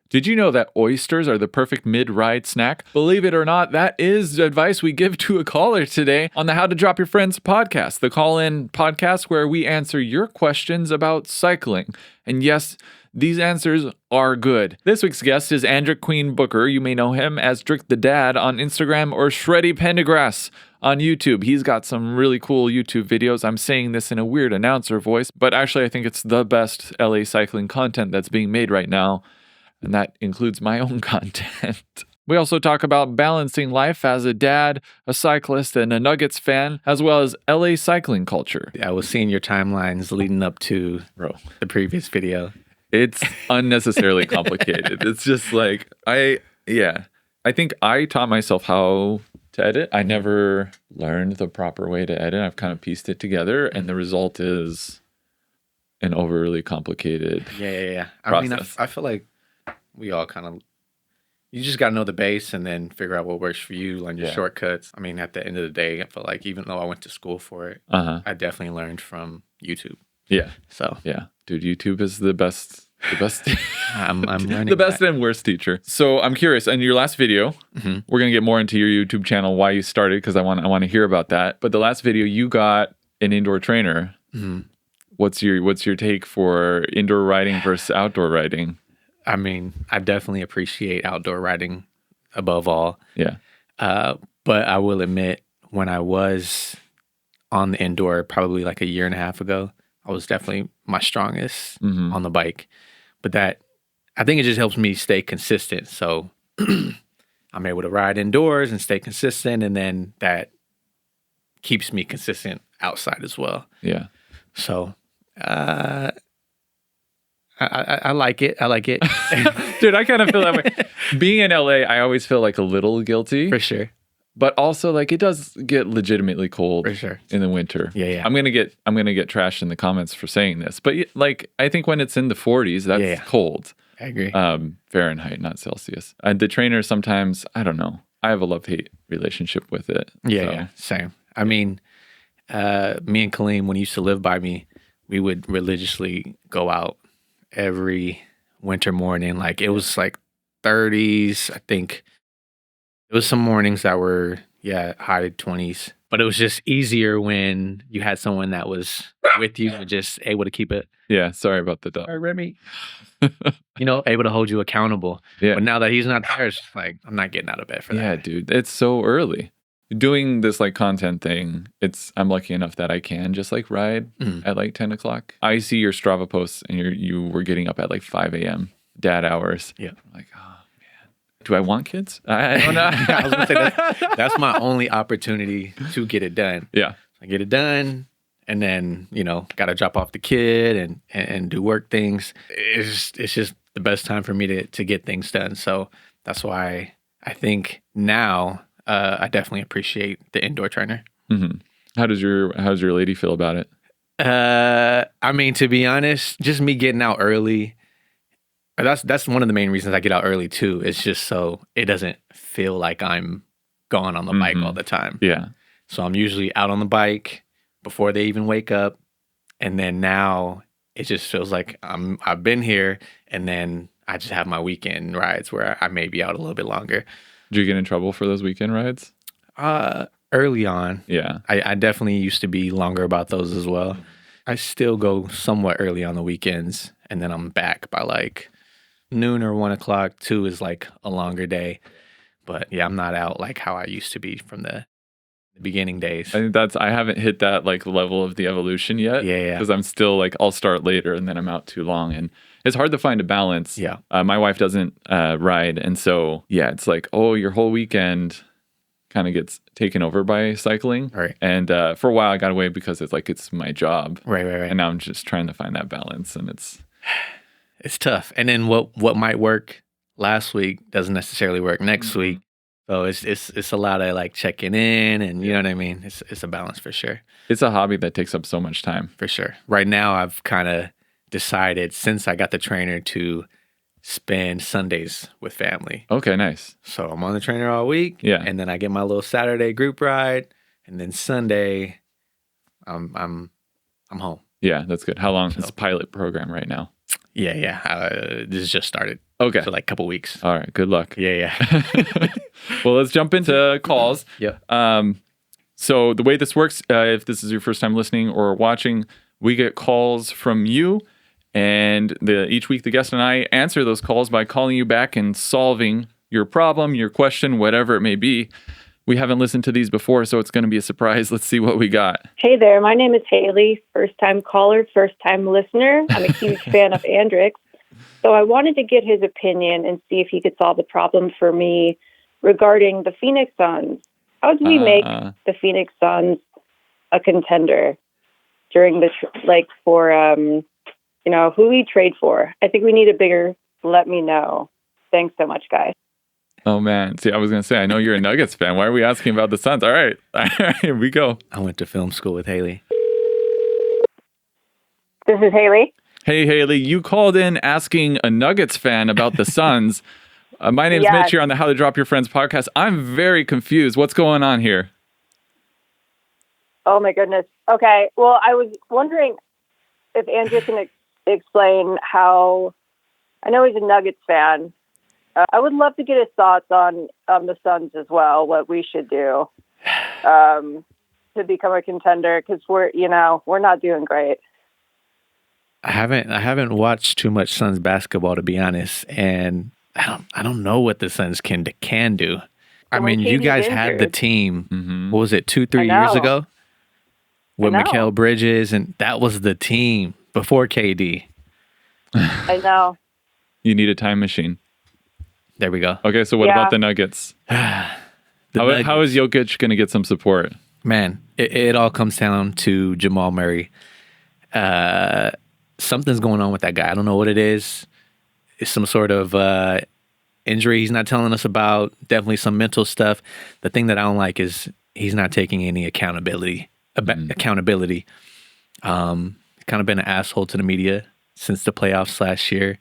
Did you know that oysters are the perfect mid-ride snack? Believe it or not, that is advice we give to a caller today on the How to Drop Your Friends podcast, the call-in podcast where we answer your questions about cycling. And yes, these answers are good. This week's guest is Andric Queen Booker. You may know him as Drick the Dad on Instagram or Shreddy Pendergrass on YouTube. He's got some really cool YouTube videos. I'm saying this in a weird announcer voice, but actually I think it's the best LA cycling content that's being made right now. And that includes my own content. We also talk about balancing life as a dad, a cyclist, and a Nuggets fan, as well as LA cycling culture. I was seeing your timelines leading up to the previous video. It's unnecessarily complicated. It's just like, I think I taught myself how to edit. I never learned the proper way to edit. I've kind of pieced it together, and the result is an overly complicated process. I mean, I feel like we all kind of, you just got to know the base and then figure out what works for you, learn your shortcuts. I mean, at the end of the day, I feel like even though I went to school for it, I definitely learned from YouTube. Yeah. So yeah, dude, YouTube is the best. I'm learning the best and worst teacher. So I'm curious. In your last video, we're gonna get more into your YouTube channel, why you started, because I want to hear about that. But the last video, you got an indoor trainer. What's your take for indoor riding versus outdoor riding? I mean, I definitely appreciate outdoor riding above all. Yeah. But I will admit, when I was on the indoor, probably like a year and a half ago, I was definitely my strongest on the bike. But that, I think it just helps me stay consistent. So I'm able to ride indoors and stay consistent. And then that keeps me consistent outside as well. Yeah. So, I like it. I like it. Dude, I kind of feel that way. Being in LA, I always feel like a little guilty. For sure. But also, like, it does get legitimately cold in the winter. Yeah. I'm gonna get trashed in the comments for saying this, but like, I think when it's in the 40s, that's cold. I agree. Fahrenheit, not Celsius. The trainer sometimes, I don't know. I have a love-hate relationship with it. Yeah, same. I mean, me and Kaleem, when he used to live by me, we would religiously go out every winter morning. Like, it was like 30s, I think. It was some mornings that were, high 20s. But it was just easier when you had someone that was with you and just able to keep it. Yeah, sorry about the dog. All right, Remy. Able to hold you accountable. Yeah. But now that he's not there, it's like, I'm not getting out of bed for that. Yeah, dude, it's so early. Doing this like content thing, I'm lucky enough that I can just like ride at like 10 o'clock. I see your Strava posts and you were getting up at like 5 a.m. dad hours. Yeah. I'm like, oh man, do I want kids? I don't know. I was gonna say that's my only opportunity to get it done. Yeah. I get it done and then, got to drop off the kid and do work things. It's just the best time for me to get things done. So that's why I think now I definitely appreciate the indoor trainer. How's your lady feel about it? I mean, to be honest, just me getting out early. That's one of the main reasons I get out early too. It's just so it doesn't feel like I'm gone on the bike all the time. Yeah. So I'm usually out on the bike before they even wake up, and then now it just feels like I've been here, and then I just have my weekend rides where I may be out a little bit longer. Did you get in trouble for those weekend rides? Early on. Yeah. I definitely used to be longer about those as well. I still go somewhat early on the weekends, and then I'm back by like noon or 1 o'clock. 2 is like a longer day. But yeah, I'm not out like how I used to be from the beginning days. I think I haven't hit that like level of the evolution yet. Yeah. Because I'm still like, I'll start later and then I'm out too long. And it's hard to find a balance. Yeah. My wife doesn't ride. And so, it's like, your whole weekend kind of gets taken over by cycling. Right. And for a while I got away because it's my job. Right. And now I'm just trying to find that balance, and it's tough. And then what might work last week doesn't necessarily work next week. So it's a lot of like checking in, and you know what I mean? It's a balance for sure. It's a hobby that takes up so much time. For sure. Right now I've kind of decided, since I got the trainer, to spend Sundays with family. Okay, nice. So I'm on the trainer all week. Yeah. And then I get my little Saturday group ride, and then Sunday I'm home. Yeah, that's good. How long? It's a pilot program right now. Yeah. This just started. Okay. So like a couple weeks. All right. Good luck. Yeah. Well, let's jump into calls. Yeah. So the way this works, if this is your first time listening or watching, we get calls from you, and each week the guest and I answer those calls by calling you back and solving your problem, your question, whatever it may be. We haven't listened to these before, so it's going to be a surprise. Let's see what we got. Hey there, my name is Haley, first-time caller, first-time listener. I'm a huge fan of Andric, so I wanted to get his opinion and see if he could solve the problem for me regarding the Phoenix Suns. How do we make the Phoenix Suns a contender during the who we trade for? I think we need a bigger let me know. Thanks so much, guys. Oh, man. See, I was going to say, I know you're a Nuggets fan. Why are we asking about the Suns? All right. Here we go. I went to film school with Haley. This is Haley. Hey, Haley, you called in asking a Nuggets fan about the Suns. My name's Mitch here on the How to Drop Your Friends podcast. I'm very confused. What's going on here? Oh, my goodness. Okay. Well, I was wondering if Andrew can explain how, I know he's a Nuggets fan. I would love to get his thoughts on the Suns as well, what we should do to become a contender, because we're not doing great. I haven't watched too much Suns basketball, to be honest, and I don't know what the Suns can do. I mean, you guys had the team. What was it, 2-3 years ago, with Mikal Bridges, and that was the team before KD. I know. You need a time machine. There we go. Okay, so what about the Nuggets? How is Jokić going to get some support? Man, it all comes down to Jamal Murray. Something's going on with that guy. I don't know what it is. It's some sort of injury he's not telling us about. Definitely some mental stuff. The thing that I don't like is he's not taking any accountability. Kind of been an asshole to the media since the playoffs last year.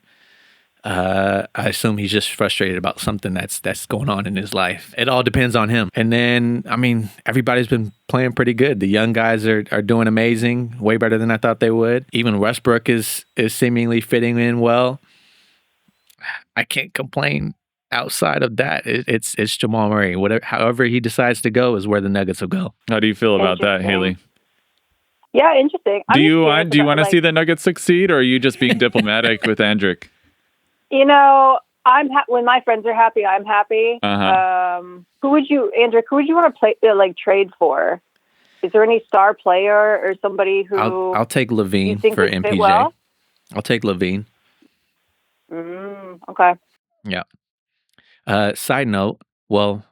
I assume he's just frustrated about something that's going on in his life. It all depends on him. And then, I mean, everybody's been playing pretty good. The young guys are doing amazing, way better than I thought they would. Even Westbrook is seemingly fitting in well. I can't complain outside of that. It's Jamal Murray. However he decides to go is where the Nuggets will go. How do you feel about that, Haley? Yeah, interesting. Do you want to see the Nuggets succeed, or are you just being diplomatic with Andric? When my friends are happy, I'm happy. Who would you want to play trade for? Is there any star player or somebody who I'll take Levine for MPJ. Well? I'll take Levine. Okay. Yeah. Side note, well,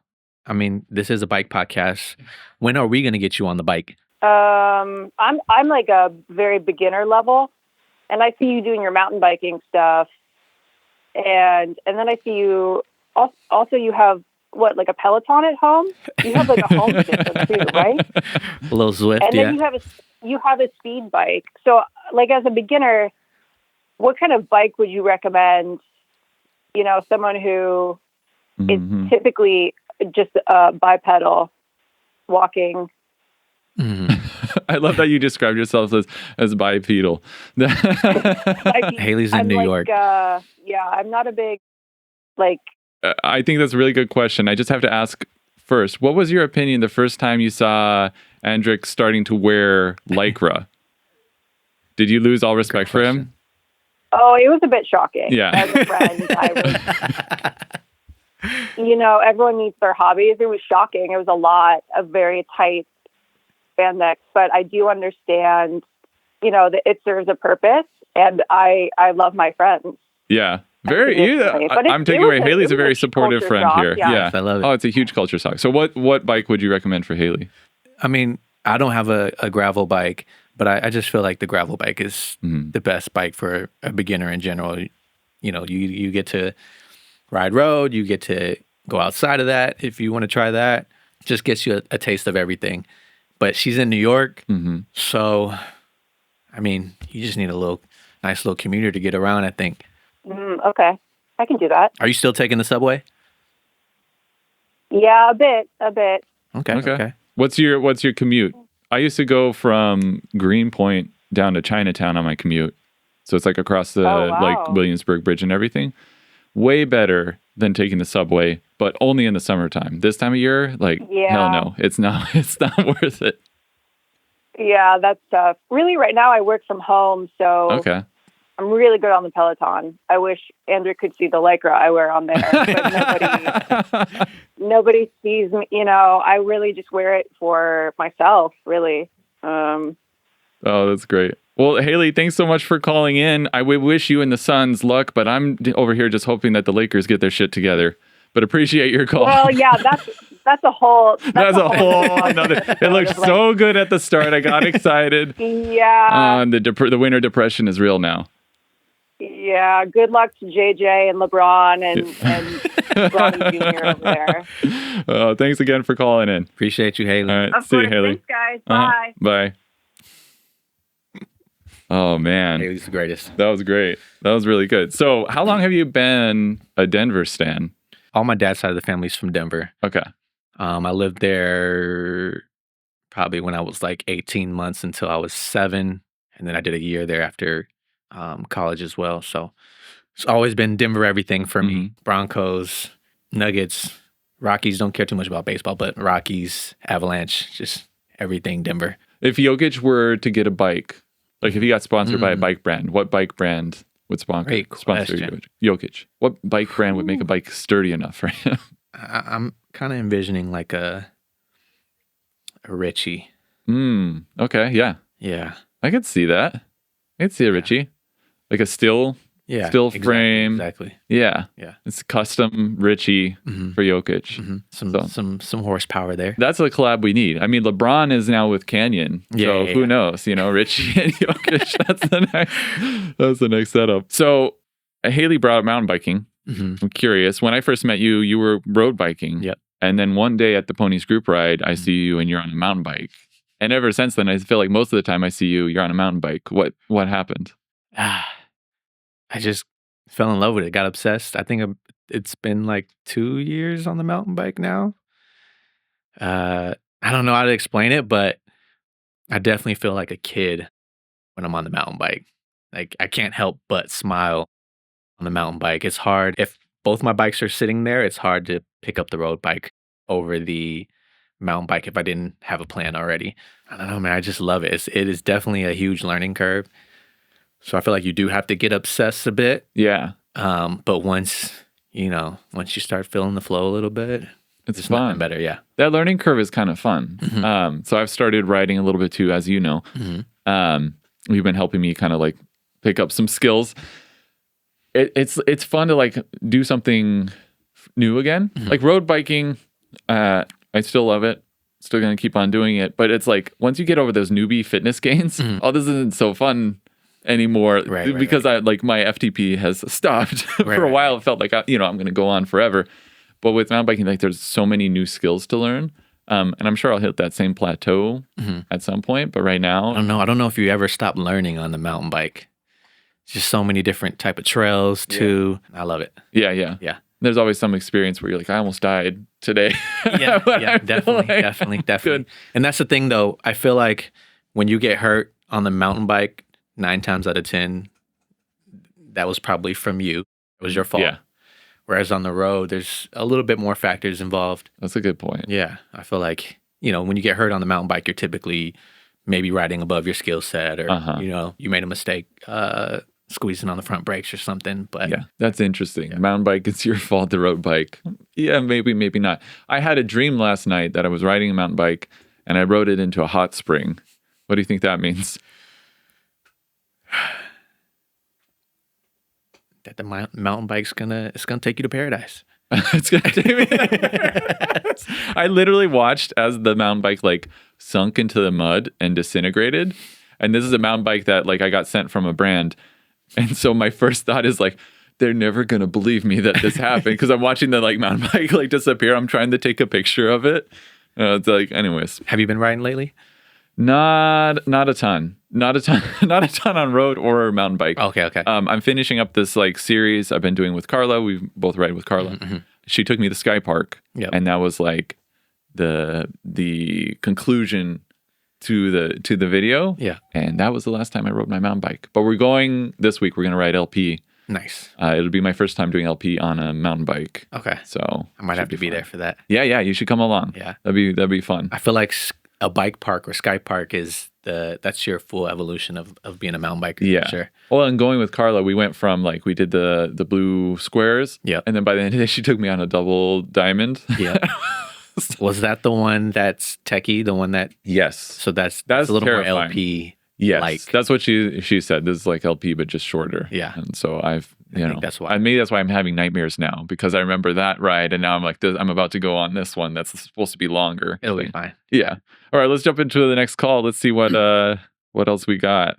I mean, this is a bike podcast. When are we going to get you on the bike? I'm like a very beginner level, and I see you doing your mountain biking stuff, and then I see you also you have like a Peloton at home. You have like a home system too, right? A little Zwift, and then you have a speed bike. So, like as a beginner, what kind of bike would you recommend? Someone who is typically just bipedal, walking. I love that you described yourself as bipedal. Haley's in New York. I'm not a big I think that's a really good question. I just have to ask first, what was your opinion the first time you saw Andric starting to wear Lycra? Did you lose all respect for him? Oh, it was a bit shocking. Yeah. As a friend, everyone needs their hobbies. It was shocking. It was a lot of very tight spandex, but I do understand, that it serves a purpose, and I love my friends. Yeah. I'm taking away. Haley's a very supportive friend here. Yeah. Yes, I love it. Oh, it's a huge culture shock. So what bike would you recommend for Haley? I mean, I don't have a gravel bike, but I just feel like the gravel bike is the best bike for a beginner in general. You get to ride road, you get to go outside of that if you want to try that. Just gets you a taste of everything. But she's in New York, so, I mean, you just need a nice little commuter to get around, I think. Okay, I can do that. Are you still taking the subway? Yeah, a bit. Okay. What's your commute? I used to go from Greenpoint down to Chinatown on my commute. So it's like across the like Williamsburg Bridge and everything. way better than taking the subway, but only in the summertime. This time of year, like, hell no, it's not worth it. Yeah, that's tough. Really, right now I work from home, so Okay. I'm really good on the Peloton. I wish Andrew could see the Lycra I wear on there, but nobody sees me. You know, I really just wear it for myself, really. Oh, that's great. Well, Haley, thanks so much for calling in. I wish you and the Suns luck, but I'm over here just hoping that the Lakers get their shit together. But appreciate your call. Well, yeah, that's a whole. That's a whole another. It looked so good at the start. I got excited. Yeah. The winter depression is real now. Yeah. Good luck to JJ and LeBron and Bronny Jr. over there. Thanks again for calling in. Appreciate you, Haley. All right. Of See course. you, Haley. Thanks, guys. Bye. Bye. Oh, man. Haley's the greatest. That was great. That was really good. So how long have you been a Denver stan? All my dad's side of the family's from Denver. Okay. I lived there probably when I was like 18 months until I was 7. And then I did a year there after college as well. So it's always been Denver everything for me. Broncos, Nuggets, Rockies. Don't care too much about baseball, but Rockies, Avalanche, just everything Denver. If Jokić were to get a bike, like if he got sponsored by a bike brand, what bike brand would sponsor Jokić? What bike brand would make a bike sturdy enough for him? I'm kind of envisioning like a Richie. Okay, yeah. Yeah. I could see that. I could see a Richie. Like a still frame. Exactly. Yeah. Yeah. It's custom Richie for Jokić. Some horsepower there. That's a collab we need. I mean, LeBron is now with Canyon. So who knows? You know, Richie and Jokić. That's the next setup. So Haley brought up mountain biking. I'm curious. When I first met you, you were road biking. Yep. And then one day at the Ponies group ride, I see you and you're on a mountain bike. And ever since then, I feel like most of the time I see you, you're on a mountain bike. What happened? I just fell in love with it. Got obsessed. I think it's been like 2 years on the mountain bike now. I don't know how to explain it, but I definitely feel like a kid when I'm on the mountain bike. Like I can't help but smile on the mountain bike. It's hard. If both my bikes are sitting there, it's hard to pick up the road bike over the mountain bike if I didn't have a plan already. I don't know, man. I just love it. It is definitely a huge learning curve. So I feel like you do have to get obsessed a bit. Yeah. But once you start feeling the flow a little bit, it's fun. Nothing better. Yeah. That learning curve is kind of fun. So I've started riding a little bit too, as you know. You've been helping me kind of like pick up some skills. It's fun to like do something new again. Like road biking, I still love it. Still going to keep on doing it. But it's like once you get over those newbie fitness gains, this isn't so fun anymore because I like my FTP has stopped for a while. It felt like I'm going to go on forever. But with mountain biking, like there's so many new skills to learn. And I'm sure I'll hit that same plateau at some point. But right now, I don't know if you ever stop learning on the mountain bike. Just so many different type of trails too. I love it. Yeah. There's always some experience where you're like, I almost died today. Definitely. Good. And that's the thing though. I feel like when you get hurt on the mountain bike, 9 times out of 10, that was probably from you. It was your fault. Yeah. Whereas on the road, there's a little bit more factors involved. That's a good point. Yeah. I feel like, when you get hurt on the mountain bike, you're typically maybe riding above your skill set or, you made a mistake squeezing on the front brakes or something. But yeah, that's interesting. Yeah. Mountain bike, it's your fault. The road bike. Yeah, maybe not. I had a dream last night that I was riding a mountain bike and I rode it into a hot spring. What do you think that means? That the mountain bike's gonna take you to paradise. It's gonna take me to paradise. I literally watched as the mountain bike like sunk into the mud and disintegrated. And this is a mountain bike that like I got sent from a brand. And so my first thought is like, they're never gonna believe me that this happened because I'm watching the like mountain bike like disappear. I'm trying to take a picture of it. It's like, anyways. Have you been riding lately? Not a ton. Not a ton on road or mountain bike. Okay. I'm finishing up this like series I've been doing with Carla. We both ride with Carla. She took me to Sky Park, and that was like the conclusion to the video. Yeah. And that was the last time I rode my mountain bike. But we're going this week. We're gonna ride LP Nice. It'll be my first time doing LP on a mountain bike. Okay. So I might have to be fun. there for that. Yeah, you should come along. Yeah. That'd be fun. I feel like a bike park or sky park is that's your full evolution of being a mountain biker. Yeah. For sure. Well, and going with Carla, we went from like we did the blue squares. Yeah. And then by the end of the day, she took me on a double diamond. Yeah. Was that the one that's techie? The one that Yes. So that's That's a little terrifying. more LP. Yes. Like. That's what she said. This is like LP but just shorter. Yeah. And so I think that's why. maybe that's why I'm having nightmares now, because I remember that ride and now I'm like I'm about to go on this one that's supposed to be longer. It'll be fine. Yeah. All right, let's jump into the next call. Let's see what else we got.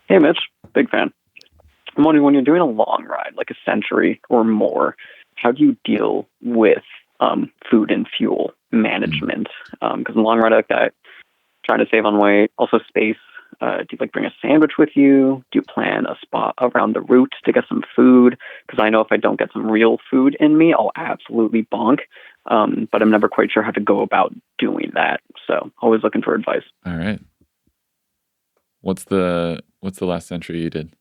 Hey, Mitch. Big fan. I'm wondering, when you're doing a long ride, like a century or more, how do you deal with food and fuel management? Because in a long ride like that, trying to save on weight, also space. Do you bring a sandwich with you? Do you plan a spot around the route to get some food? Because I know if I don't get some real food in me, I'll absolutely bonk. But I'm never quite sure how to go about doing that. So always looking for advice. All right. What's the last century you did?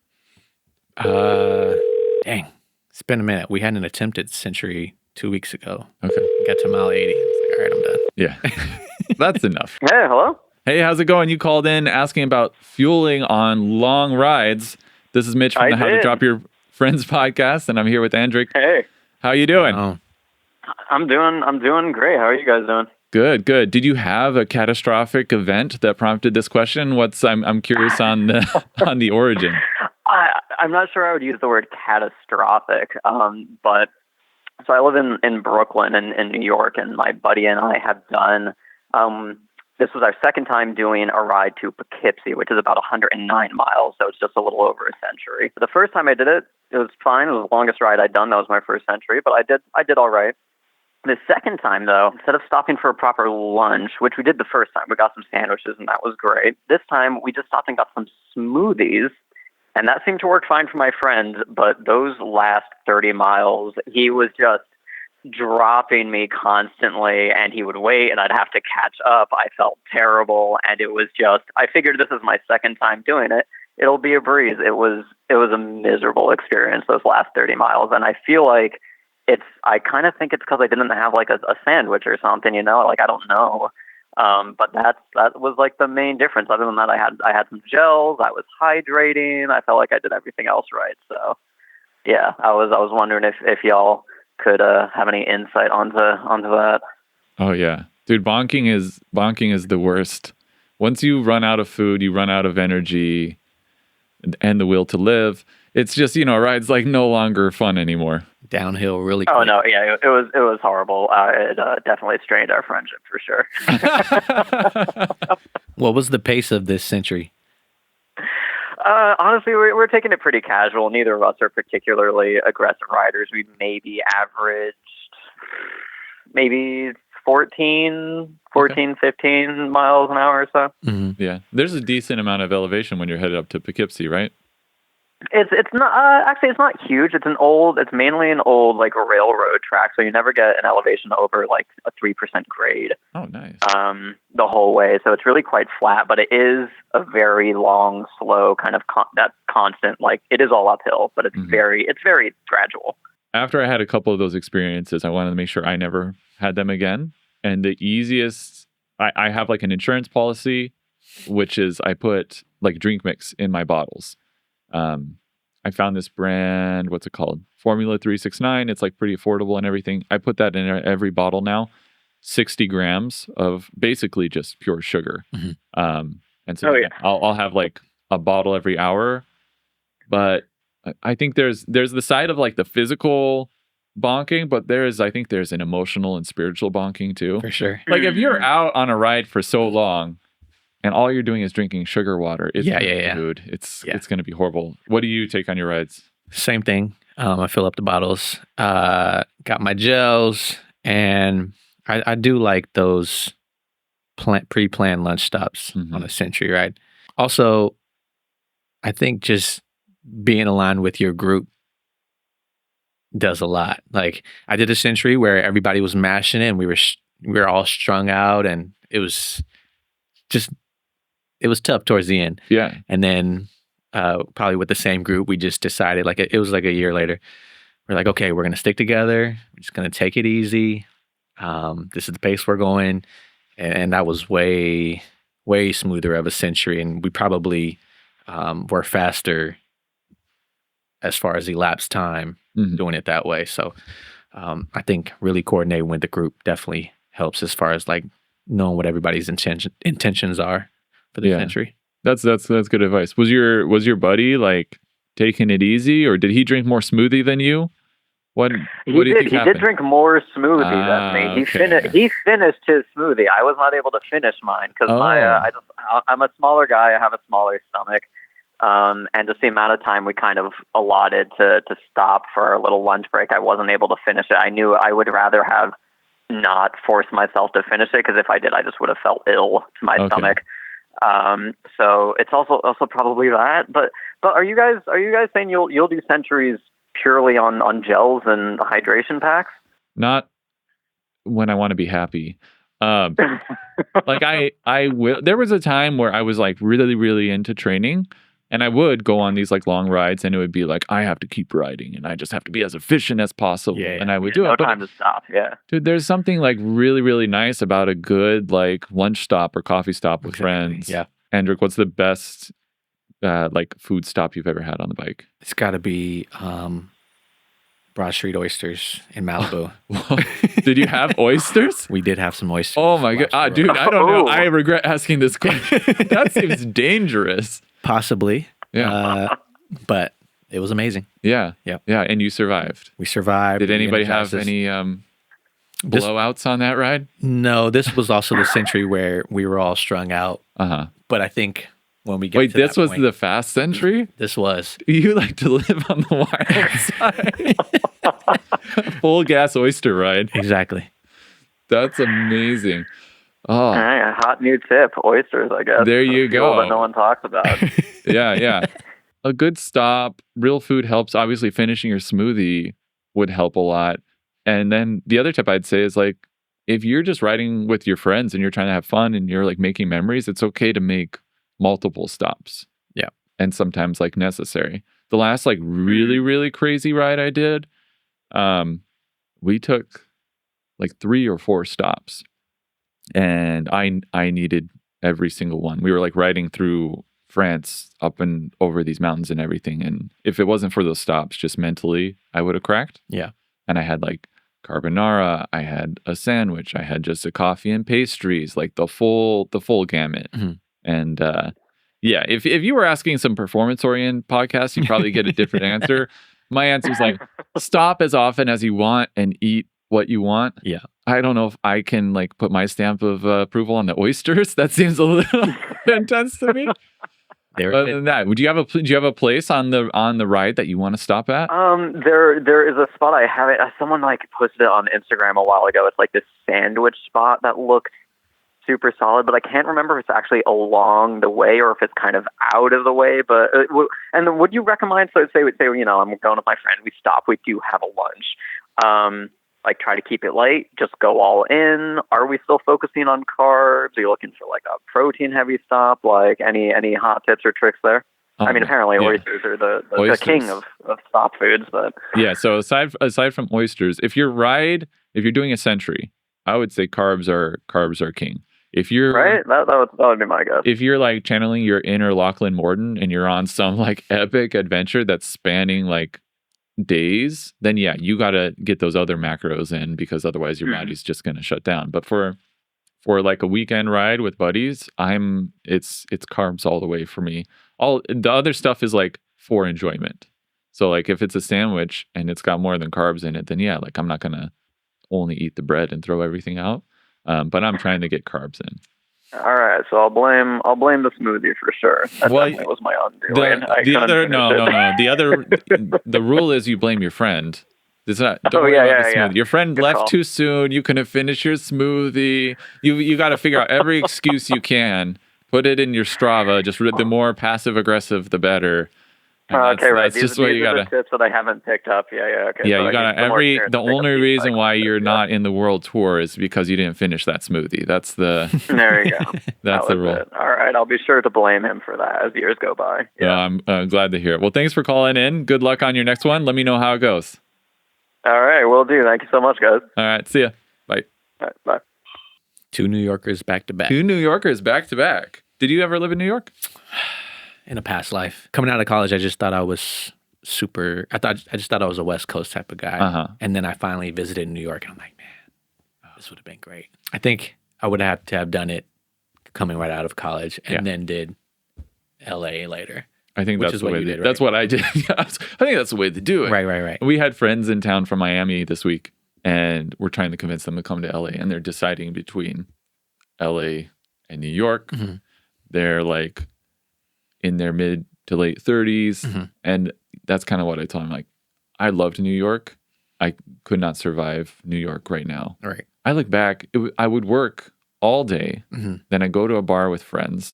Dang. It's been a minute. We had an attempted century 2 weeks ago. Okay. Got to mile 80. It's like, all right, I'm done. Yeah. That's enough. Hey, hello? Hey, how's it going? You called in asking about fueling on long rides. This is Mitch from I the How to did. Drop Your Friends podcast, and I'm here with Andric. Hey, How you doing? Oh, I'm doing great. How are you guys doing? Good. Did you have a catastrophic event that prompted this question? I'm curious on the origin. I'm not sure I would use the word catastrophic, but so I live in Brooklyn in New York, and my buddy and I have done, this was our second time doing a ride to Poughkeepsie, which is about 109 miles, so it's just a little over a century. The first time I did it, it was fine. It was the longest ride I'd done. That was my first century, but I did all right. The second time, though, instead of stopping for a proper lunch, which we did the first time, we got some sandwiches, and that was great. This time, we just stopped and got some smoothies, and that seemed to work fine for my friend, but those last 30 miles, he was just dropping me constantly, and he would wait, and I'd have to catch up. I felt terrible, and it was just, I figured this is my second time doing it. It'll be a breeze. It was a miserable experience, those last 30 miles, and I feel like I kind of think it's because I didn't have like a sandwich or something, I don't know. But that was like the main difference. Other than that, I had some gels. I was hydrating. I felt like I did everything else right. So yeah, I was wondering if y'all could have any insight onto that. Oh yeah, dude, bonking is the worst. Once you run out of food, you run out of energy and the will to live. It's just, a ride's like no longer fun anymore. Downhill really quick. Oh no, yeah, it was horrible. It definitely strained our friendship for sure. What was the pace of this century? Honestly, we're taking it pretty casual. Neither of us are particularly aggressive riders. We maybe averaged 14, 15 miles an hour or so. Mm-hmm. Yeah, there's a decent amount of elevation when you're headed up to Poughkeepsie, right? It's not actually, it's not huge. It's mainly an old like railroad track, so you never get an elevation over like a 3% grade. Oh, nice. The whole way, so it's really quite flat, but it is a very long, slow kind of that constant. Like it is all uphill, but it's very gradual. After I had a couple of those experiences, I wanted to make sure I never had them again. And the easiest, I have like an insurance policy, which is I put like drink mix in my bottles. I found this brand, what's it called? Formula 369. It's like pretty affordable and everything. I put that in every bottle now. 60 grams of basically just pure sugar. And so I'll have like a bottle every hour. But I think there's the side of like the physical bonking, but I think there's an emotional and spiritual bonking too. For sure. Like if you're out on a ride for so long and all you're doing is drinking sugar water, dude, it's going to be horrible. What do you take on your rides? Same thing. I fill up the bottles, got my gels, and I do like those pre-planned lunch stops on a century ride. Also, I think just being aligned with your group does a lot. Like I did a century where everybody was mashing it, and we were all strung out, and it was tough towards the end. Yeah. And then probably with the same group, we just decided, like, it was like a year later. We're like, okay, we're going to stick together. We're just going to take it easy. This is the pace we're going. And that was way, way smoother of a century. And we probably were faster as far as elapsed time doing it that way. So I think really coordinating with the group definitely helps as far as like knowing what everybody's intentions are for the century. That's good advice. Was your buddy like taking it easy, or did he drink more smoothie than you? What do you think happened? He did drink more smoothie than me. He finished his smoothie. I was not able to finish mine because I'm a smaller guy. I have a smaller stomach, and just the amount of time we kind of allotted to stop for our little lunch break, I wasn't able to finish it. I knew I would rather have not forced myself to finish it, because if I did, I just would have felt ill to my stomach. So it's also probably that. But are you guys saying you'll do centuries purely on gels and hydration packs? Not when I want to be happy. Like I will. There was a time where I was like really, really into training, and I would go on these like long rides, and it would be like, I have to keep riding, and I just have to be as efficient as possible. And I would do it. No time to stop. Yeah. Dude, there's something like really, really nice about a good like lunch stop or coffee stop with friends. Yeah. Andric, what's the best like food stop you've ever had on the bike? It's got to be Broad Street oysters in Malibu. Did you have oysters? We did have some oysters. Oh my god, dude! I don't know. I regret asking this question. That seems dangerous. Possibly. Yeah. But it was amazing. Yeah. Yeah. Yeah. And you survived. We survived. Did anybody have any blowouts on that ride? No. This was also the century where we were all strung out. But I think when we get to this that was point, the fast century? This was. You like to live on the wild side. Full gas oyster ride. Exactly. That's amazing. Oh, a hot new tip: oysters. I guess there you go. That no one talks about. Yeah. A good stop. Real food helps. Obviously, finishing your smoothie would help a lot. And then the other tip I'd say is like, if you're just riding with your friends and you're trying to have fun and you're like making memories, it's okay to make multiple stops. Yeah. And sometimes like necessary. The last like really, really crazy ride I did, we took like 3 or 4 stops. And I needed every single one. We were like riding through France up and over these mountains and everything. And if it wasn't for those stops, just mentally, I would have cracked. Yeah. And I had like carbonara. I had a sandwich. I had just a coffee and pastries, like the full gamut. And if you were asking some performance-oriented podcasts, you'd probably get a different answer. My answer is like, stop as often as you want and eat what you want. Yeah. I don't know if I can like put my stamp of approval on the oysters. That seems a little intense to me. Other than that, do you have a place on the ride that you want to stop at? There is a spot I have it. Someone like posted it on Instagram a while ago. It's like this sandwich spot that looked super solid, but I can't remember if it's actually along the way or if it's kind of out of the way. But and would you recommend? So say I'm going with my friend. We stop. We do have a lunch. Like try to keep it light, just go all in. Are we still focusing on carbs? Are you looking for like a protein heavy stop? Like any hot tips or tricks there? I mean, apparently oysters are the king of stop foods, but yeah. So aside from oysters, if you're doing a century, I would say carbs are king. If you're right, that would be my guess. If you're like channeling your inner Lachlan Morton and you're on some like epic adventure that's spanning like days, then yeah, you got to get those other macros in, because otherwise your body's just going to shut down. But for like a weekend ride with buddies, it's carbs all the way for me. All the other stuff is like for enjoyment. So like if it's a sandwich and it's got more than carbs in it, then yeah, like I'm not going to only eat the bread and throw everything out. But I'm trying to get carbs in. All right, so I'll blame the smoothie for sure. That was my undoing. The rule is you blame your friend. Don't worry about the smoothie. Your friend Good left call. too soon. You couldn't finish your smoothie. You got to figure out every excuse you can. Put it in your Strava. Just the more passive aggressive, the better. And Okay, right. That's These, just what these you are gotta. the tips that I haven't picked up. Yeah, okay. Yeah, So you I gotta need some more experience the to pick up only these reason why cycling you're tips, not in the world tour is because you didn't finish that smoothie. That's the yeah. There you go. that's that the was rule. it. All right, I'll be sure to blame him for that as years go by. So Yeah. I'm glad to hear it. Well, thanks for calling in. Good luck on your next one. Let me know how it goes. All right, will do. Thank you so much, guys. All right, see ya. Bye. All right, bye. 2 New Yorkers back to back. 2 New Yorkers back to back. Did you ever live in New York? In a past life. Coming out of college, I just thought I was I just thought I was a West Coast type of guy. Uh-huh. And then I finally visited New York and I'm like, man, this would have been great. I think I would have to have done it coming right out of college and then did LA later. I think Which that's is the what way you did, that's right? what I did. I think that's the way to do it. Right. We had friends in town from Miami this week, and we're trying to convince them to come to LA, and they're deciding between LA and New York. Mm-hmm. They're like in their mid to late 30s, Mm-hmm. and that's kind of what I told them. Like, I loved New York. I could not survive New York right now. Right. I look back, I would work all day, Mm-hmm. then I'd go to a bar with friends.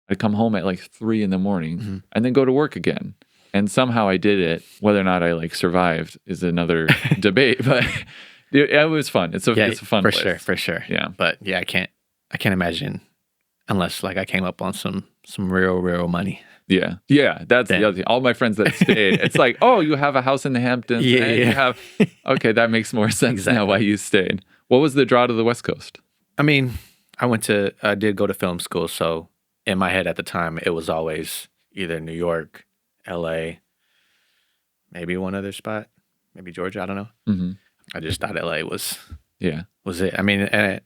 I'd come home at like 3 a.m. Mm-hmm. and then go to work again. And somehow I did it. Whether or not I like survived is another debate, but it was fun. It's a fun for place. for sure. Yeah. But yeah, I can't imagine unless like I came up on some real money. Yeah. That's the other thing. All my friends that stayed, it's like, oh, you have a house in the Hamptons. Yeah, and yeah. You have, okay, that makes more sense now why you stayed. What was the draw to the West Coast? I mean, I did go to film school, so in my head at the time, it was always either New York, LA, maybe one other spot, maybe Georgia. I don't know. Mm-hmm. I just thought LA was Yeah. it. I mean, and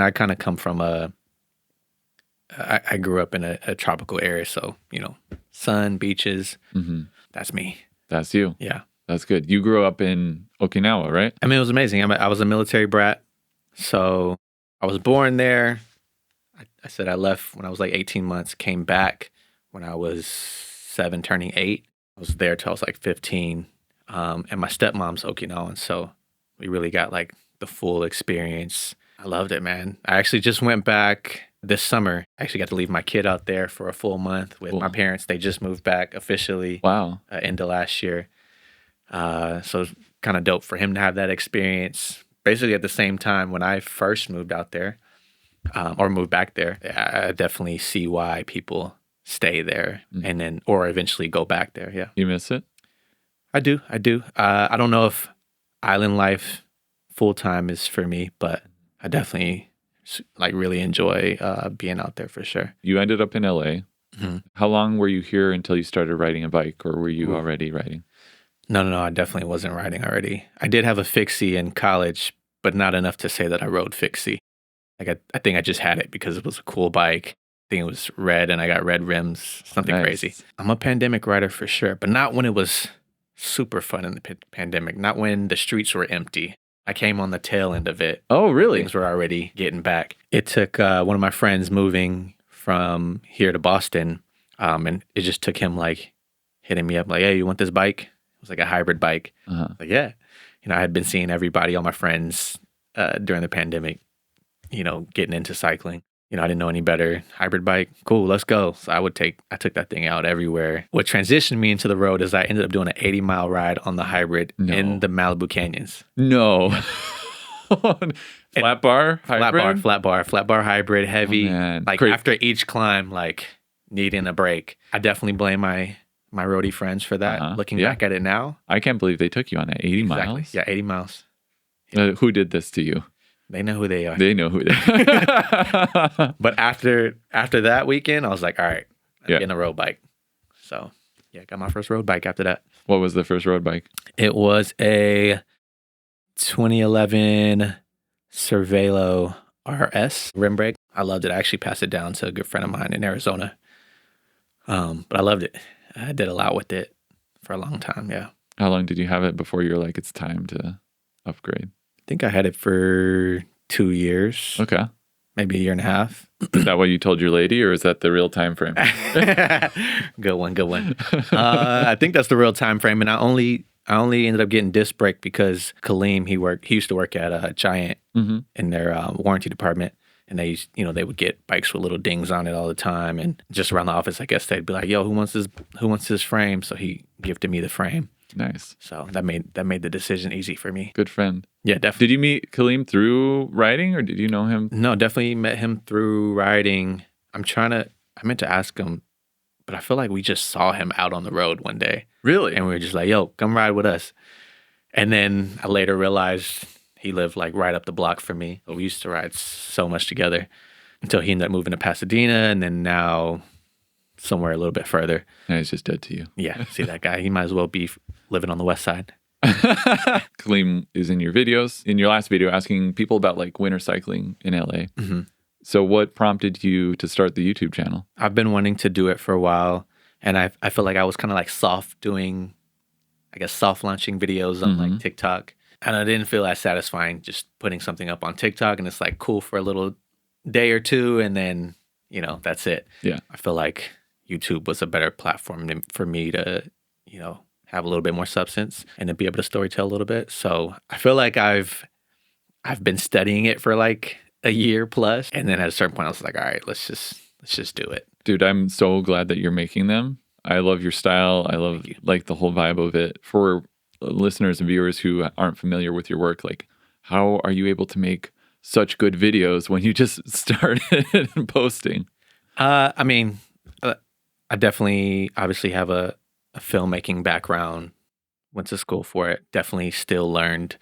I kind of come from I grew up in a tropical area, so sun, beaches. Mm-hmm. That's me. That's you. Yeah. That's good. You grew up in Okinawa, right? I mean, it was amazing. I was a military brat, so I was born there. I said I left when I was like 18 months, came back when I was 7, turning 8. I was there till I was like 15. And my stepmom's Okinawan, so we really got like the full experience. I loved it, man. I actually just went back this summer. I actually got to leave my kid out there for a full month with my parents. They just moved back officially. Wow. Into last year. So it's kind of dope for him to have that experience. Basically at the same time when I first moved out there, or moved back there, I definitely see why people stay there and then, or eventually go back there. Yeah. You miss it? I do. I don't know if island life full time is for me, but I definitely like really enjoy being out there for sure. You ended up in LA. Mm-hmm. How long were you here until you started riding a bike, or were you already riding? No. I definitely wasn't riding already. I did have a fixie in college, but not enough to say that I rode fixie. Like I think I just had it because it was a cool bike. I think it was red and I got red rims, something Nice. crazy. I'm a pandemic rider for sure, but not when it was super fun in the pandemic, not when the streets were empty. I came on the tail end of it. Oh, really? Things were already getting back. It took one of my friends moving from here to Boston, and it just took him like hitting me up like, hey, you want this bike? It was like a hybrid bike. Uh-huh. Like, yeah. I had been seeing everybody, all my friends during the pandemic, getting into cycling. I didn't know any better. Hybrid bike, cool, let's go. So I took that thing out everywhere. What transitioned me into the road is I ended up doing an 80-mile ride on the hybrid in the Malibu Canyons. No. Flat bar hybrid? Flat bar hybrid, heavy. Oh, man. Like after each climb, like needing a break. I definitely blame my roadie friends for that. Looking back at it now. I can't believe they took you on that 80 miles. Yeah, 80 miles. Who did this to you? They know who they are. They know who they are. But after that weekend, I was like, all right, I'm getting a road bike. So yeah, got my first road bike after that. What was the first road bike? It was a 2011 Cervelo RS rim brake. I loved it. I actually passed it down to a good friend of mine in Arizona. But I loved it. I did a lot with it for a long time. Yeah. How long did you have it before you were like, it's time to upgrade? I think I had it for 2 years. Okay. Maybe a year and a half. Is that what you told your lady, or is that the real time frame? Good one. I think that's the real time frame. And I only ended up getting disc brake because Kaleem, he used to work at Giant in their warranty department. and they used, they would get bikes with little dings on it all the time. And just around the office, I guess they'd be like, "Yo, who wants this frame?" So he gifted me the frame. Nice. So that made the decision easy for me. Good friend. Yeah, definitely. Did you meet Kaleem through riding, or did you know him? No, definitely met him through riding. I meant to ask him, but I feel like we just saw him out on the road one day. Really? And we were just like, "Yo, come ride with us." And then I later realized he lived like right up the block from me. We used to ride so much together until he ended up moving to Pasadena, and then now somewhere a little bit further. And he's just dead to you. Yeah, see that guy? He might as well be living on the west side. Kaleem is in your videos, in your last video, asking people about like winter cycling in LA. Mm-hmm. So what prompted you to start the YouTube channel? I've been wanting to do it for a while, and I feel like I was kind of like soft launching videos on like TikTok. And I didn't feel as satisfying just putting something up on TikTok, and it's like cool for a little day or two, and then, that's it. Yeah. I feel like YouTube was a better platform for me to, have a little bit more substance and to be able to storytell a little bit. So I feel like I've been studying it for like a year plus, and then at a certain point I was like, all right, let's just do it. Dude, I'm so glad that you're making them. I love your style. I love like the whole vibe of it. For listeners and viewers who aren't familiar with your work, like how are you able to make such good videos when you just started posting? I mean, I definitely obviously have a filmmaking background, went to school for it, definitely still learned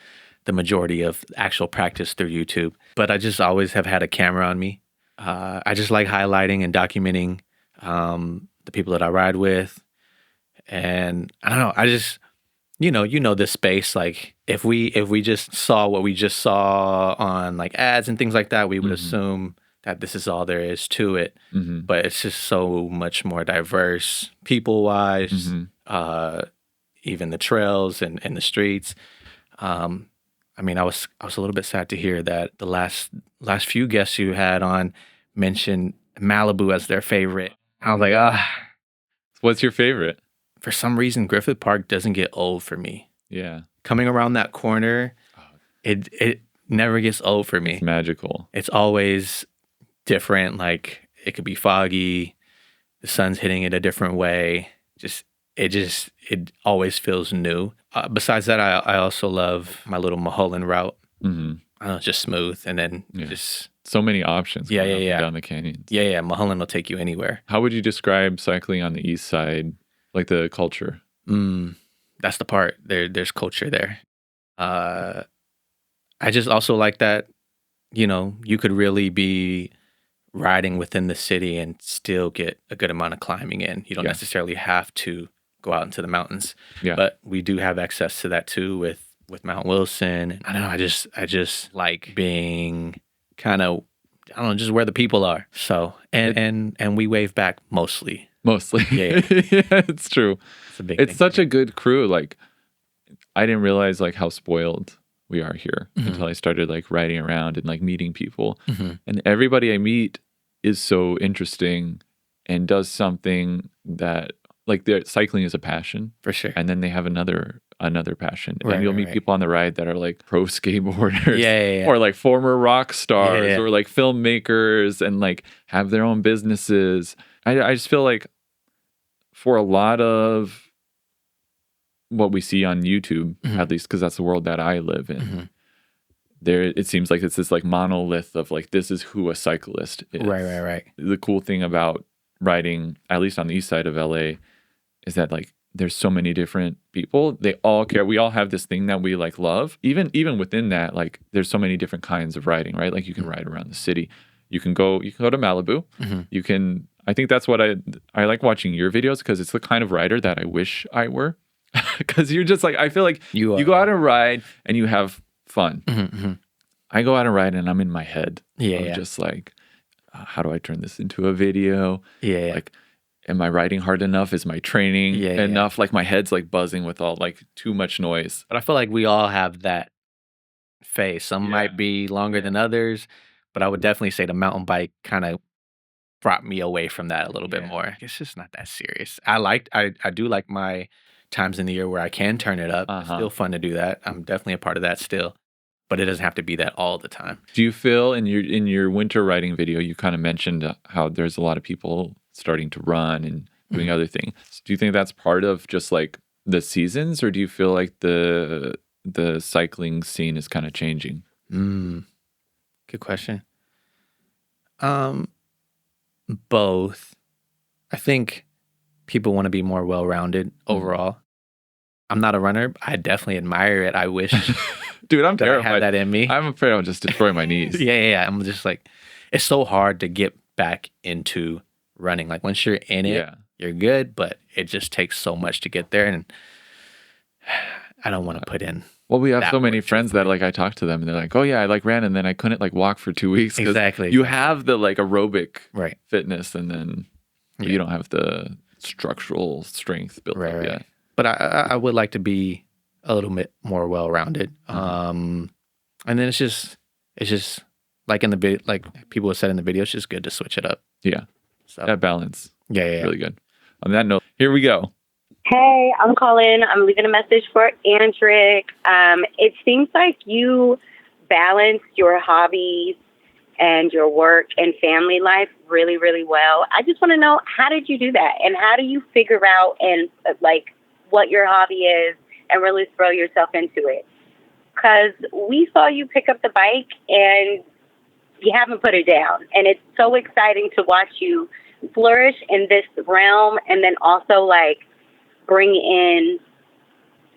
the majority of actual practice through YouTube, but I just always have had a camera on me. I just like highlighting and documenting the people that I ride with, and I don't know, I just this space, like if we just saw what we just saw on like ads and things like that, we would assume that this is all there is to it. But it's just so much more diverse, people wise, even the trails and the streets. I mean, I was a little bit sad to hear that the last few guests you had on mentioned Malibu as their favorite. I was like, What's your favorite? For some reason, Griffith Park doesn't get old for me. Yeah. Coming around that corner, it never gets old for me. It's magical. It's always different. Like it could be foggy, the sun's hitting it a different way. It always feels new. Besides that, I also love my little Mulholland route. I don't know, it's just smooth, and then just so many options. Yeah. Down the canyons. Yeah. Mulholland will take you anywhere. How would you describe cycling on the east side, like the culture? That's the part. There's culture there. I just also like that, you could really be riding within the city and still get a good amount of climbing in. You don't necessarily have to go out into the mountains. Yeah. But we do have access to that too with Mount Wilson. I don't know, I just like being kind of, I don't know, just where the people are. So and we wave back mostly. Mostly. Yeah. It's true. It's such a good crew. Like I didn't realize like how spoiled we are here until I started like riding around and like meeting people. And everybody I meet is so interesting and does something that like their cycling is a passion. For sure. And then they have another passion. Right, and you'll meet people on the ride that are like pro skateboarders or like former rock stars or like filmmakers and like have their own businesses. I just feel like for a lot of what we see on YouTube, at least because that's the world that I live in, there it seems like it's this like monolith of like, this is who a cyclist is. Right. The cool thing about riding, at least on the east side of LA, is that like there's so many different people. They all care. We all have this thing that we like love. Even within that, like there's so many different kinds of riding, right? Like you can ride around the city. You can go to Malibu. You can, I think that's what I like watching your videos, because it's the kind of rider that I wish I were. Because you're just like, I feel like you go out and ride and you have fun. I go out and ride and I'm in my head. I'm just like, how do I turn this into a video? Like, am I riding hard enough? Is my training enough? Like my head's like buzzing with all like too much noise. But I feel like we all have that phase. Some might be longer than others, but I would definitely say the mountain bike kind of brought me away from that a little bit more. It's just not that serious. I do like my times in the year where I can turn it up. It's still fun to do that. I'm definitely a part of that still. but it doesn't have to be that all the time. Do you feel in your winter riding video, you kind of mentioned how there's a lot of people starting to run and doing other things. Do you think that's part of just like the seasons, or do you feel like the cycling scene is kind of changing? Good question. Both. I think people want to be more well-rounded overall. I'm not a runner. I definitely admire it. I wish Dude, I'm that I terrified. had that in me. I'm afraid I'll just destroy my knees. Yeah. I'm just like, it's so hard to get back into running. Like once you're in it, you're good, but it just takes so much to get there. And I don't want to put in. Well, we have so many friends that like I talk to them and they're like, oh yeah, I like ran and then I couldn't like walk for 2 weeks. Exactly. You have the like aerobic Right. fitness and then you don't have the structural strength built up yet. But I would like to be a little bit more well-rounded. And then it's just like in the video, like people have said in the video, it's just good to switch it up. Yeah. So That balance. yeah. Really good. On that note, here we go. Hey, I'm calling. I'm leaving a message for Andric. It seems like you balance your hobbies and your work and family life really, really well. I just want to know, how did you do that? And how do you figure out and like what your hobby is and really throw yourself into it? Because we saw you pick up the bike and you haven't put it down. And it's so exciting to watch you flourish in this realm and then also like bring in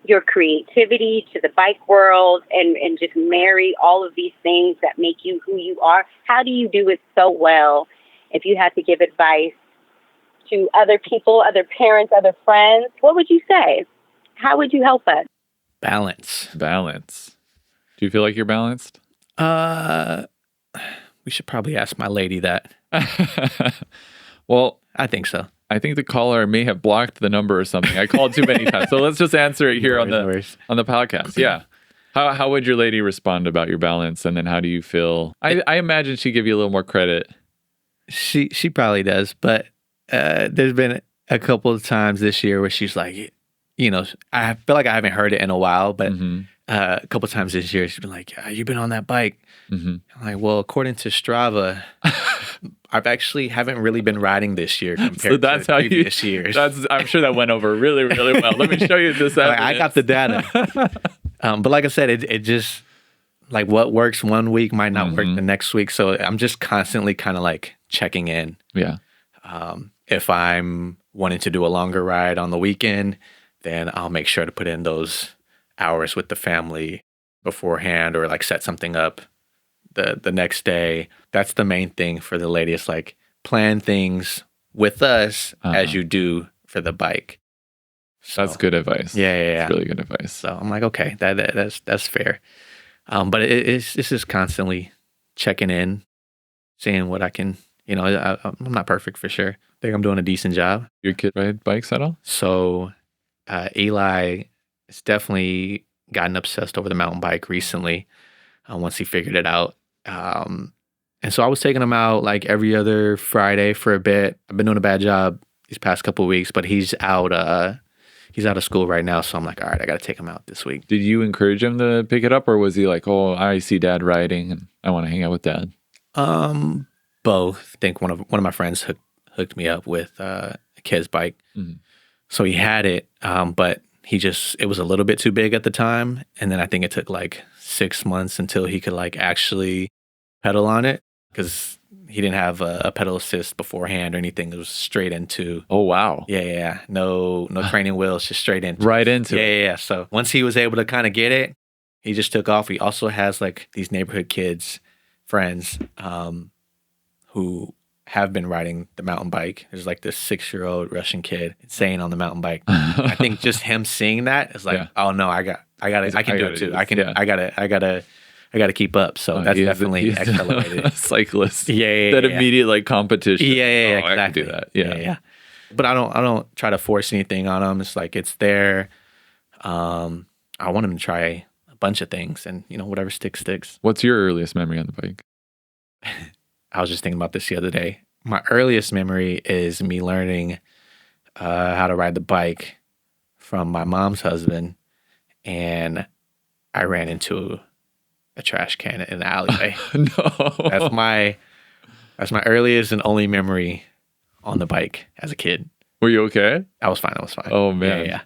your creativity to the bike world and just marry all of these things that make you who you are. How do you do it so well? If you had to give advice to other people, other parents, other friends, what would you say? How would you help us? Balance. Do you feel like you're balanced? We should probably ask my lady that. Well, I think so. I think the caller may have blocked the number or something. I called too many times. So let's just answer it here on the podcast. Yeah. How would your lady respond about your balance? And then how do you feel? I imagine she'd give you a little more credit. She probably does, but there's been a couple of times this year where she's like, you know, I feel like I haven't heard it in a while, but a couple of times this year she's been like, you've been on that bike. I'm like, well, according to Strava, I've actually haven't really been riding this year compared to previous years. I'm sure that went over really, really well. Let me show you this. I got the data. But like I said, it just like what works one week might not work the next week. So I'm just constantly kind of like checking in. Yeah. If I'm wanting to do a longer ride on the weekend, then I'll make sure to put in those hours with the family beforehand or like set something up the next day. That's the main thing for the lady. It's like plan things with us as you do for the bike. So, that's good advice. Yeah. That's really good advice. So I'm like, okay, that's fair. But it's just constantly checking in, seeing what I can, you know, I'm not perfect for sure. I think I'm doing a decent job. Your kid ride bikes at all? So Eli has definitely gotten obsessed over the mountain bike recently once he figured it out. And so I was taking him out like every other Friday for a bit. I've been doing a bad job these past couple of weeks, but he's out of school right now. So I'm like, all right, I got to take him out this week. Did you encourage him to pick it up, or was he like, oh, I see dad riding and I want to hang out with dad? Both. I think one of my friends hooked me up with a kid's bike. So he had it, but it was a little bit too big at the time. And then I think it took like 6 months until he could like actually pedal on it because he didn't have a pedal assist beforehand or anything. It was straight into. Oh, wow. Yeah. No training wheels, just straih into. Right into it. Yeah. So once he was able to kind of get it, he just took off. He also has like these neighborhood kids, friends, who have been riding the mountain bike. There's like this 6-year-old Russian kid insane on the mountain bike. I think just him seeing that is like, oh no, I can do it too. I gotta keep up. So that's definitely accelerated. A cyclist. Yeah. That immediate like competition. Yeah, exactly. I can do that. Yeah. But I don't try to force anything on him. It's like it's there. I want him to try a bunch of things, and you know, whatever sticks. What's your earliest memory on the bike? I was just thinking about this the other day. My earliest memory is me learning how to ride the bike from my mom's husband, and I ran into a trash can in the alleyway. No. That's my earliest and only memory on the bike as a kid. Were you okay? I was fine. Oh, man. Yeah.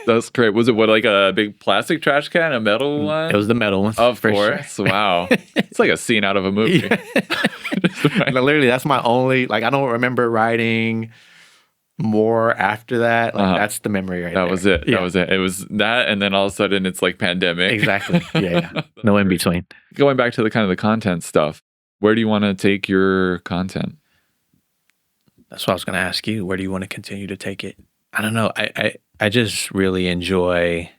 That's great. Was it like a big plastic trash can, a metal one? It was the metal one. Of for course. Sure. Wow. It's like a scene out of a movie. No, literally, that's my only, like, I don't remember riding more after that. Like, that's the memory right there. That was it. Yeah. That was it. It was that, and then all of a sudden it's like pandemic. Exactly. Yeah. No in between. Going back to the kind of the content stuff, where do you want to take your content? That's what I was going to ask you. Where do you want to continue to take it? I don't know. I just really enjoy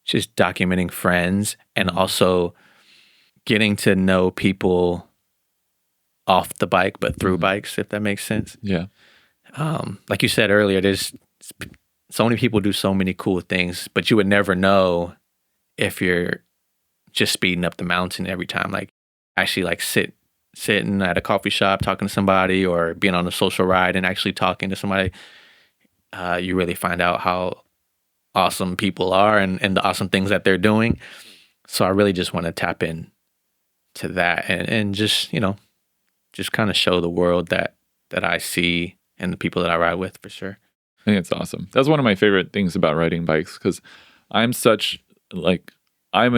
just documenting friends and also getting to know people off the bike, but through bikes, if that makes sense. Yeah. Like you said earlier, there's so many people do so many cool things, but you would never know if you're just speeding up the mountain every time. Like actually like sitting at a coffee shop, talking to somebody, or being on a social ride and actually talking to somebody. You really find out how awesome people are and the awesome things that they're doing. So I really just want to tap in to that and just, just kind of show the world that I see and the people that I ride with, for sure. I think it's awesome. That's one of my favorite things about riding bikes, because I'm actually like a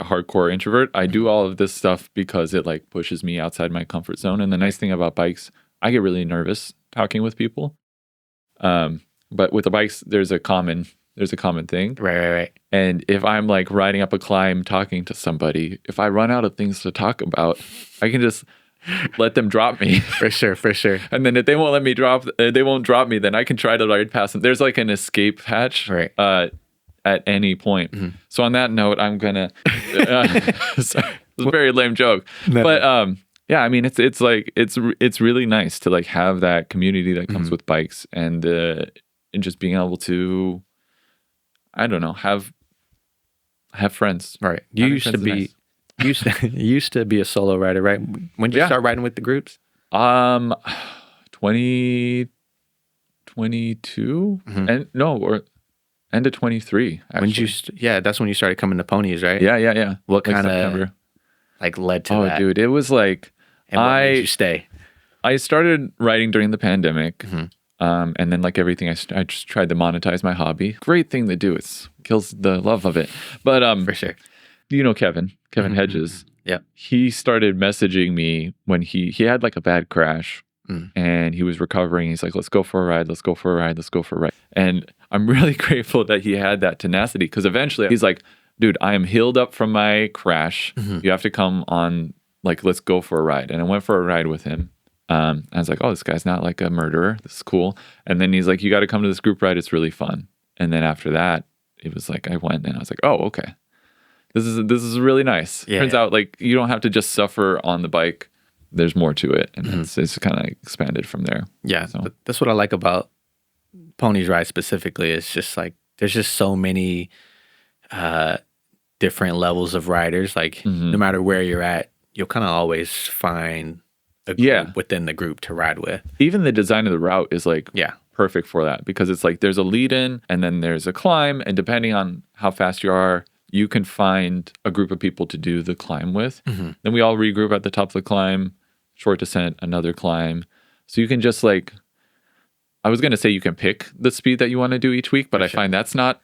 hardcore introvert. I do all of this stuff because it like pushes me outside my comfort zone. And the nice thing about bikes, I get really nervous talking with people. But with the bikes, there's a common thing. Right. And if I'm like riding up a climb, talking to somebody, if I run out of things to talk about, I can just let them drop me. For sure. And then if they won't let me they won't drop me, then I can try to ride past them. There's like an escape hatch at any point. Mm-hmm. So on that note, I'm gonna. Sorry, it was a very lame joke, but yeah, I mean it's like it's really nice to like have that community that comes with bikes and just being able to, I don't know, have friends. Right. You used to be. Nice. You used to be a solo rider, right? When did you start riding with the groups? 2022 and no, or end of 23. Actually. That's when you started coming to Ponies, right? Yeah. What kind of like led to that? Oh, dude, it was like and what made you stay? I started riding during the pandemic, and then like everything, I just tried to monetize my hobby. Great thing to do. It kills the love of it, but for sure. You know Kevin Hedges. Yeah. He started messaging me when he had like a bad crash and he was recovering. He's like, let's go for a ride. And I'm really grateful that he had that tenacity, because eventually he's like, dude, I am healed up from my crash. You have to come on, like, let's go for a ride. And I went for a ride with him. I was like, oh, this guy's not like a murderer. This is cool. And then he's like, you got to come to this group ride. It's really fun. And then after that, it was like, I went and I was like, oh, okay. This is really nice. Yeah, Turns out like you don't have to just suffer on the bike. There's more to it, and it's kind of expanded from there. Yeah, so that's what I like about Ponies Ride specifically. It's just like there's just so many different levels of riders. Like no matter where you're at, you'll kind of always find a group within the group to ride with. Even the design of the route is like perfect for that, because it's like there's a lead in and then there's a climb, and depending on how fast you are, you can find a group of people to do the climb with. Then we all regroup at the top of the climb, short descent, another climb. So you can just like, I was going to say you can pick the speed that you want to do each week, but I find that's not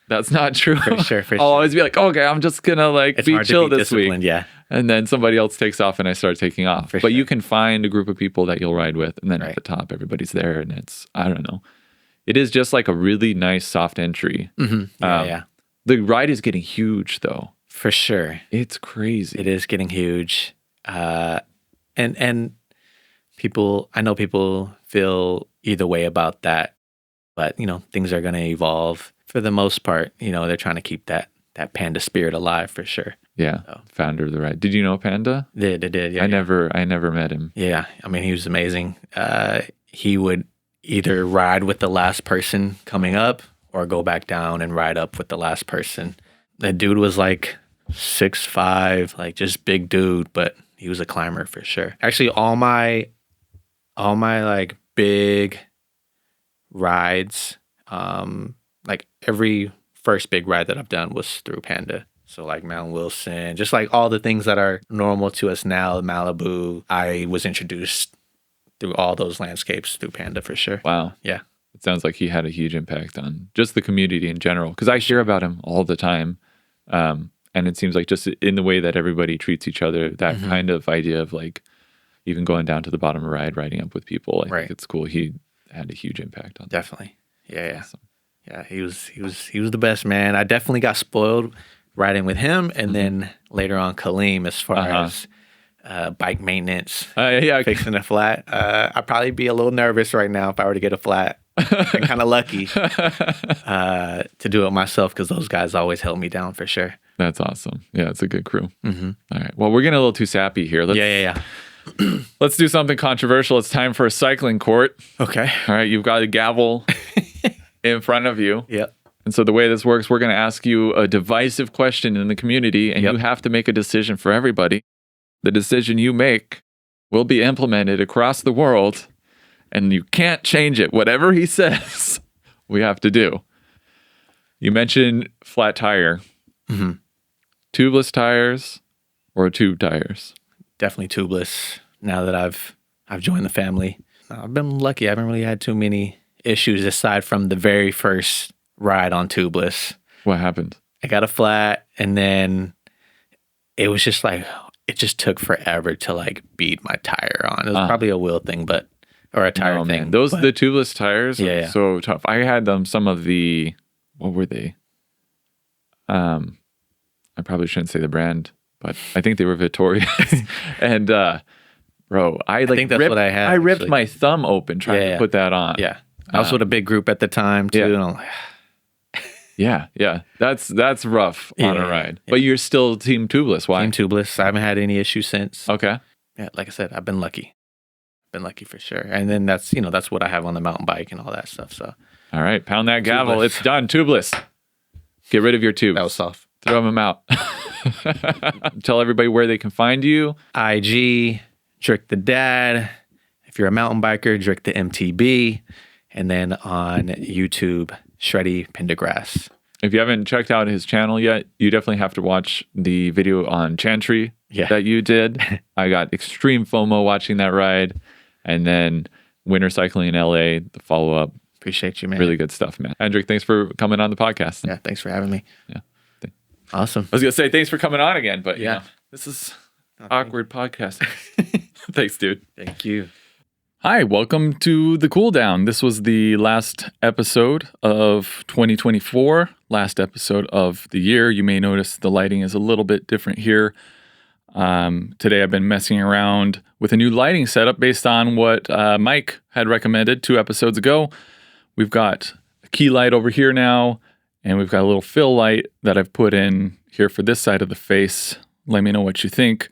true. For sure. I'll always be like, okay, I'm just going to like be chill this week. Yeah. And then somebody else takes off and I start taking off. But you can find a group of people that you'll ride with. And then at the top, everybody's there. And it's, I don't know. It is just like a really nice soft entry. Yeah. The ride is getting huge, though. For sure. It's crazy. It is getting huge. And people, I know people feel either way about that, but, things are going to evolve. For the most part, they're trying to keep that Panda spirit alive, for sure. Yeah, so. Founder of the ride. Did you know Panda? Did, yeah. I never met him. Yeah, I mean, he was amazing. He would either ride with the last person coming up or go back down and ride up with the last person. That dude was like 6'5", like just big dude, but he was a climber for sure. Actually, all my like big rides, like every first big ride that I've done was through Panda. So like Mount Wilson, just like all the things that are normal to us now, Malibu, I was introduced through all those landscapes through Panda for sure. Wow. Yeah. It sounds like he had a huge impact on just the community in general. Because I hear about him all the time. And it seems like just in the way that everybody treats each other, that kind of idea of like even going down to the bottom of a ride, riding up with people. I think it's cool. He had a huge impact on that. Definitely. Yeah. Awesome. Yeah. He was the best, man. I definitely got spoiled riding with him. And then later on, Kaleem, as far as bike maintenance, fixing a flat. I'd probably be a little nervous right now if I were to get a flat. I'm kind of lucky to do it myself because those guys always held me down for sure. That's awesome. Yeah, it's a good crew. All right. Well, we're getting a little too sappy here. Let's do something controversial. It's time for a cycling court. Okay. All right. You've got a gavel in front of you. Yep. And so the way this works, we're going to ask you a divisive question in the community, and you have to make a decision for everybody. The decision you make will be implemented across the world, and you can't change it. Whatever he says, we have to do. You mentioned flat tire. Tubeless tires or tube tires? Definitely tubeless. Now that I've joined the family, I've been lucky. I haven't really had too many issues aside from the very first ride on tubeless. What happened? I got a flat, and then it was just like it just took forever to like beat my tire on. It was probably a wheel thing, or a tire thing. Man. The tubeless tires are so tough. I had them. Some of the what were they? I probably shouldn't say the brand, but I think they were Vittoria's. And bro, I think that's what I had. I ripped my thumb open trying to put that on. Yeah, I was with a big group at the time too. And I'm like, yeah, that's rough on a ride. But you're still team tubeless. Why? Team tubeless. I haven't had any issues since. Okay. Yeah, like I said, I've been lucky. Been lucky for sure. And then that's what I have on the mountain bike and all that stuff. So. All right, pound that gavel. Tubeless. It's done. Tubeless. Get rid of your tubes. That was soft. Throw them out. Tell everybody where they can find you. IG, Drick the Dad. If you're a mountain biker, Drick the MTB. And then on YouTube, Shreddy Pendergrass. If you haven't checked out his channel yet, you definitely have to watch the video on Chantry that you did. I got extreme FOMO watching that ride. And then winter cycling in LA, the follow-up. Appreciate you, man. Really good stuff, man. Andric, thanks for coming on the podcast. Yeah, thanks for having me. Yeah. Awesome. I was going to say thanks for coming on again, but this is awkward podcast. Thanks, dude. Thank you. Hi, welcome to the Cool Down. This was the last episode of 2024, last episode of the year. You may notice the lighting is a little bit different here. Today I've been messing around with a new lighting setup based on what Mike had recommended 2 episodes ago. We've got a key light over here now, and we've got a little fill light that I've put in here for this side of the face. Let me know what you think.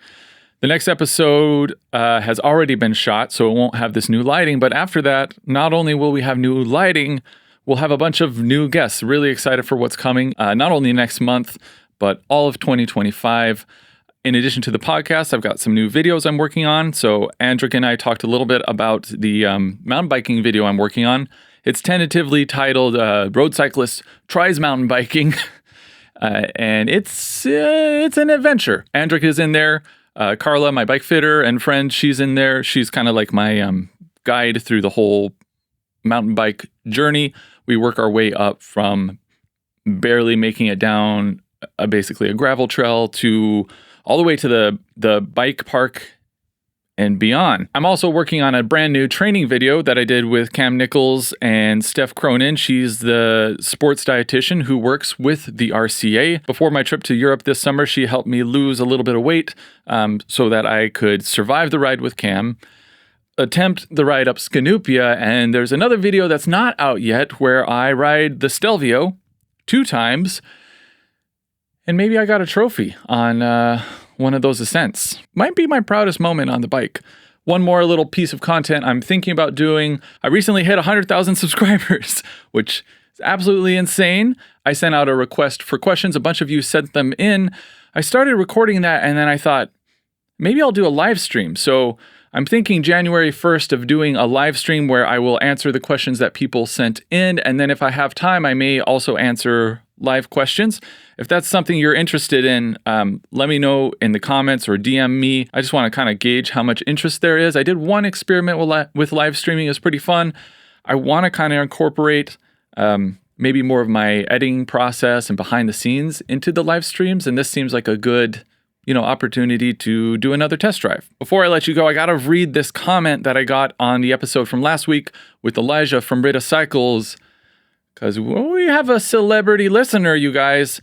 The next episode has already been shot, so it won't have this new lighting. But after that, not only will we have new lighting, we'll have a bunch of new guests. Really excited for what's coming, not only next month, but all of 2025. In addition to the podcast, I've got some new videos I'm working on. So Andric and I talked a little bit about the mountain biking video I'm working on. It's tentatively titled Road Cyclist Tries Mountain Biking. And it's an adventure. Andric is in there. Carla, my bike fitter and friend, she's in there. She's kind of like my guide through the whole mountain bike journey. We work our way up from barely making it down basically a gravel trail to all the way to the bike park and beyond. I'm also working on a brand new training video that I did with Cam Nichols and Steph Cronin. She's the sports dietitian who works with the RCA. Before my trip to Europe this summer, she helped me lose a little bit of weight so that I could survive the ride with Cam, attempt the ride up Scanupia, and there's another video that's not out yet where I ride the Stelvio 2 times, and maybe I got a trophy on one of those ascents. Might be my proudest moment on the bike. One more little piece of content I'm thinking about doing. I recently hit 100,000 subscribers, which is absolutely insane. I sent out a request for questions. A bunch of you sent them in. I started recording that, and then I thought, maybe I'll do a live stream. So I'm thinking January 1st of doing a live stream where I will answer the questions that people sent in. And then if I have time, I may also answer live questions. If that's something you're interested in, let me know in the comments or DM me. I just want to kind of gauge how much interest there is. I did one experiment with live streaming. It was pretty fun. I want to kind of incorporate maybe more of my editing process and behind the scenes into the live streams. And this seems like a good, opportunity to do another test drive. Before I let you go, I got to read this comment that I got on the episode from last week with Elijah from Rita Cycles, because we have a celebrity listener, you guys.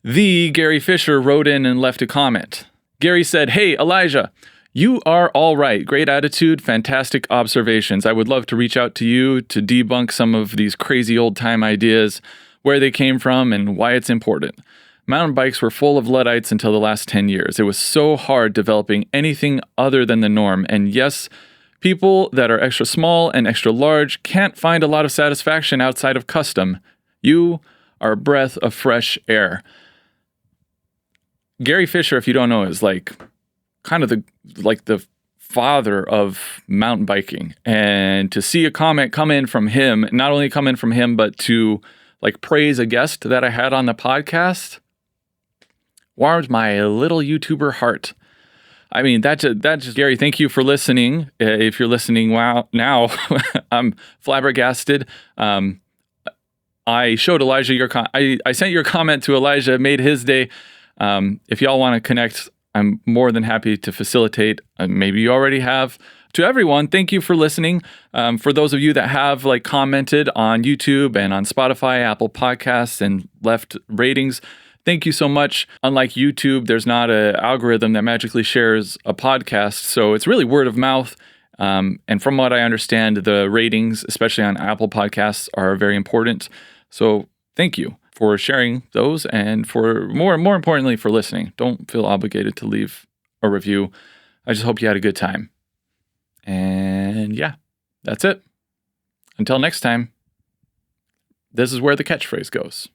The Gary Fisher wrote in and left a comment. Gary said, "Hey, Elijah, you are all right. Great attitude, fantastic observations. I would love to reach out to you to debunk some of these crazy old-time ideas, where they came from and why it's important. Mountain bikes were full of Luddites until the last 10 years. It was so hard developing anything other than the norm. And yes, people that are extra small and extra large can't find a lot of satisfaction outside of custom. You are a breath of fresh air." Gary Fisher, if you don't know, is kind of the father of mountain biking. And to see a comment come in from him, not only come in from him, but to praise a guest that I had on the podcast, warmed my little YouTuber heart. I mean, that just Gary, thank you for listening. If you're listening now, I'm flabbergasted. I showed Elijah I sent your comment to Elijah, made his day. If y'all want to connect, I'm more than happy to facilitate. Maybe you already have. To everyone, thank you for listening. For those of you that have commented on YouTube and on Spotify, Apple Podcasts, and left ratings, thank you so much. Unlike YouTube, there's not an algorithm that magically shares a podcast, so it's really word of mouth. And from what I understand, the ratings, especially on Apple Podcasts, are very important. So thank you for sharing those, and for more importantly, for listening. Don't feel obligated to leave a review. I just hope you had a good time. And yeah, that's it. Until next time, this is where the catchphrase goes.